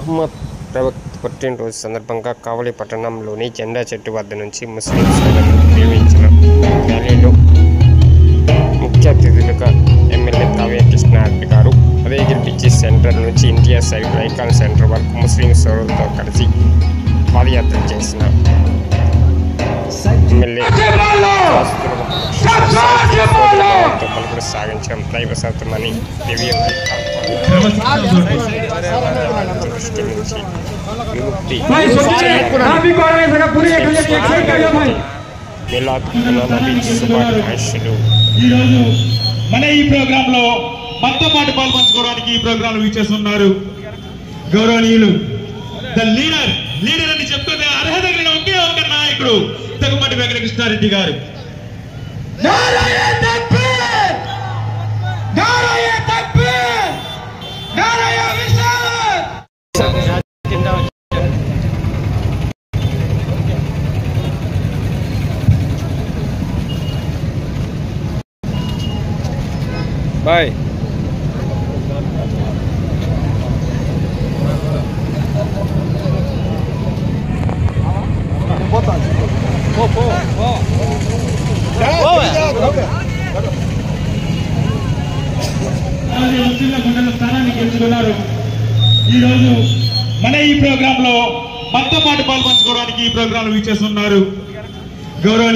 మహమ్మద్ ప్రవక్త పుట్టినరోజు సందర్భంగా కావలి పట్టణంలోని జెండా చెట్టు వద్ద నుంచి ముస్లిం సోదరులు నిర్వహించిన ర్యాలీలో ముఖ్య అతిథులుగా ఎమ్మెల్యే కావ్య కృష్ణారెడ్డి గారు, ఉదయగిరి బీచ్ సెంటర్ నుంచి ఇండియా సైకిల్ ఐకాన్ సెంటర్ వరకు ముస్లిం సోదరులతో కలిసి పాదయాత్ర చేసిన ఎమ్మెల్యే పలుకుడు సాగించడం దైవ సత్యమని దివ్య దృష్టి నుంచి విముక్తి శుభాకాంక్షలు. మన ఈ ప్రోగ్రామ్ లో మనతో పాటు పాల్పంచుకోవడానికి ఈ ప్రోగ్రాం వీచేస్తున్నారు గౌరవనీయులు ద లీడర్ అని చెప్పుకునే అర్హత కలిగిన ఒకే ఒక నాయకుడు తగుమటి వెంకట కృష్ణారెడ్డి గారు. బాయ్. గుండెల స్థానాన్ని గెలుచుకున్నారు. ఈ రోజు మన ఈ ప్రోగ్రామ్ లో మనతో పాటు పాల్పంచుకోవడానికి ఈ ప్రోగ్రాం వీచేస్తున్నారు గౌరవనీయులు